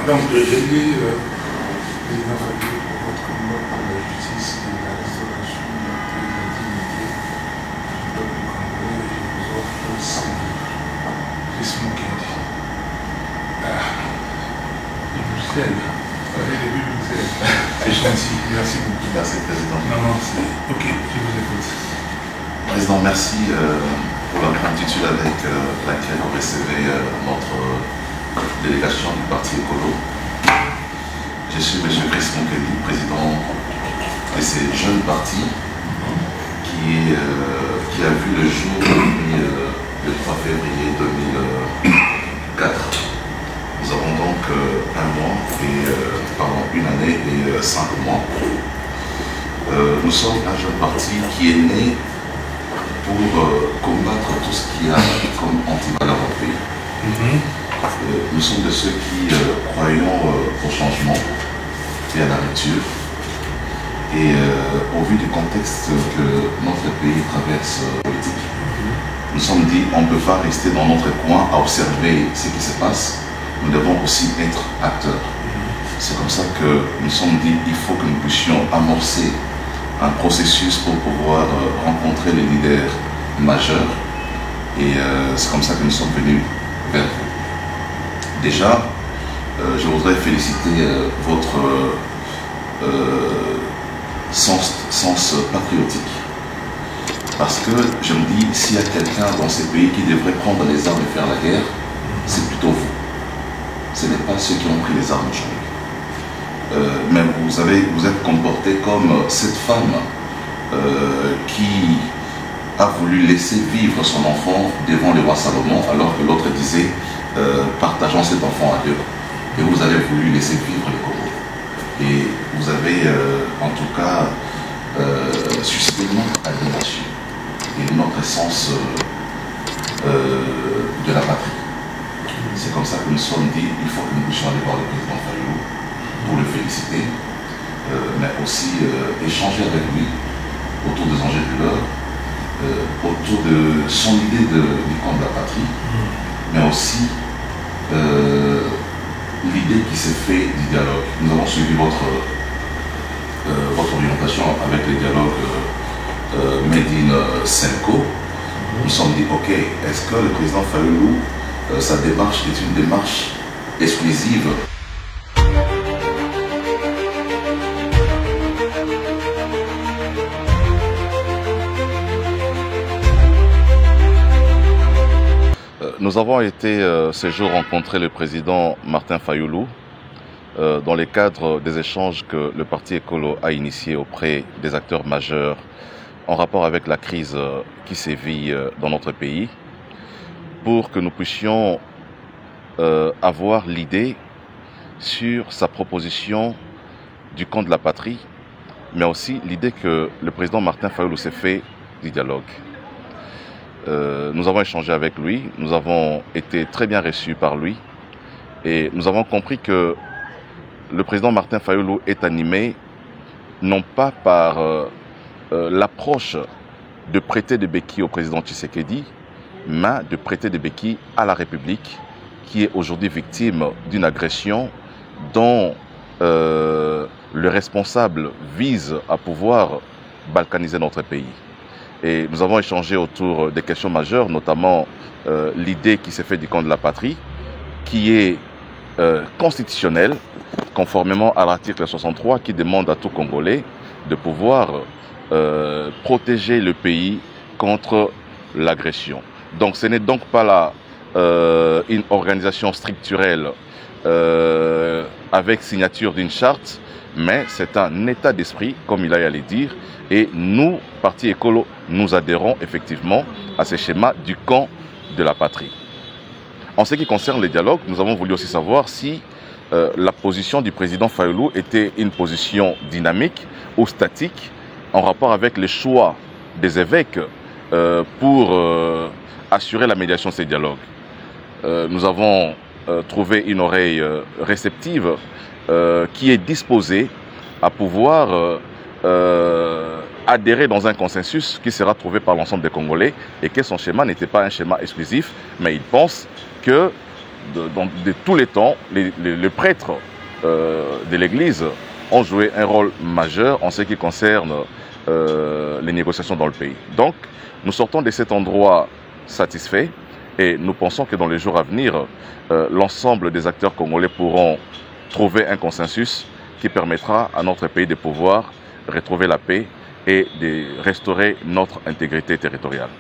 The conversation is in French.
Donc, j'ai dit, président Fayulu, pour votre combat pour la justice et la restauration de la dignité du peuple congolais, je vous offre ce livre. C'est mon Kendi. Bruxelles. C'est gentil. Merci beaucoup. Merci, Président. Non, c'est... Ok, je vous écoute. Président, merci pour la gratitude avec laquelle vous recevez notre délégation du Parti Écolo. Je suis M. Chris Monkeli, président de ce jeune parti qui a vu le jour depuis le 3 février 2004. Nous avons donc une année et 5 mois. Nous sommes un jeune parti qui est né pour combattre tout ce qu'il y a comme antivaleur au pays. Nous sommes de ceux qui croyons au changement et à la rupture. Et au vu du contexte que notre pays traverse politique, nous sommes dit on ne peut pas rester dans notre coin à observer ce qui se passe. Nous devons aussi être acteurs. C'est comme ça que nous sommes dit il faut que nous puissions amorcer un processus pour pouvoir rencontrer les leaders majeurs. Et c'est comme ça que nous sommes venus vers vous. Déjà, je voudrais féliciter votre sens patriotique. Parce que je me dis, s'il y a quelqu'un dans ces pays qui devrait prendre les armes et faire la guerre, c'est plutôt vous. Ce n'est pas ceux qui ont pris les armes aujourd'hui. Mais vous êtes comporté comme cette femme qui a voulu laisser vivre son enfant devant le roi Salomon, alors que l'autre disait partageons cet enfant à deux. Et vous avez voulu laisser vivre le Congo. Et vous avez en tout cas suscité notre admiration et notre sens de la patrie. C'est comme ça que nous sommes dit il faut que nous puissions aller voir le président Fayulu pour le féliciter, mais aussi échanger avec lui autour des enjeux de l'heure, autour de son idée du camp de la patrie, mais aussi l'idée qui s'est fait du dialogue. Nous avons suivi votre orientation avec les dialogues Made in Senko. Nous sommes dit, ok, est-ce que le président Fayulu, sa démarche est une démarche exclusive? Nous avons été ce jour rencontrer le président Martin Fayulu dans le cadre des échanges que le Parti Écolo a initiés auprès des acteurs majeurs en rapport avec la crise qui sévit dans notre pays, pour que nous puissions avoir l'idée sur sa proposition du camp de la patrie, mais aussi l'idée que le président Martin Fayulu s'est fait du dialogue. Nous avons échangé avec lui, nous avons été très bien reçus par lui et nous avons compris que le président Martin Fayulu est animé non pas par l'approche de prêter des béquilles au président Tshisekedi, mais de prêter des béquilles à la République qui est aujourd'hui victime d'une agression dont le responsable vise à pouvoir balkaniser notre pays. Et nous avons échangé autour des questions majeures, notamment l'idée qui s'est faite du camp de la patrie, qui est constitutionnelle, conformément à l'article 63, qui demande à tout Congolais de pouvoir protéger le pays contre l'agression. Donc ce n'est donc pas là une organisation structurelle avec signature d'une charte, mais c'est un état d'esprit, comme il a à le dire, et nous, Parti Écolo, nous adhérons effectivement à ce schéma du camp de la patrie. En ce qui concerne les dialogues, nous avons voulu aussi savoir si la position du président Fayulu était une position dynamique ou statique en rapport avec les choix des évêques pour assurer la médiation de ces dialogues. Nous avons trouvé une oreille réceptive qui est disposée à pouvoir adhérer dans un consensus qui sera trouvé par l'ensemble des Congolais et que son schéma n'était pas un schéma exclusif, mais il pense que de tous les temps, les prêtres de l'Église ont joué un rôle majeur en ce qui concerne les négociations dans le pays. Donc, nous sortons de cet endroit satisfait et nous pensons que dans les jours à venir, l'ensemble des acteurs congolais pourront trouver un consensus qui permettra à notre pays de pouvoir retrouver la paix et de restaurer notre intégrité territoriale.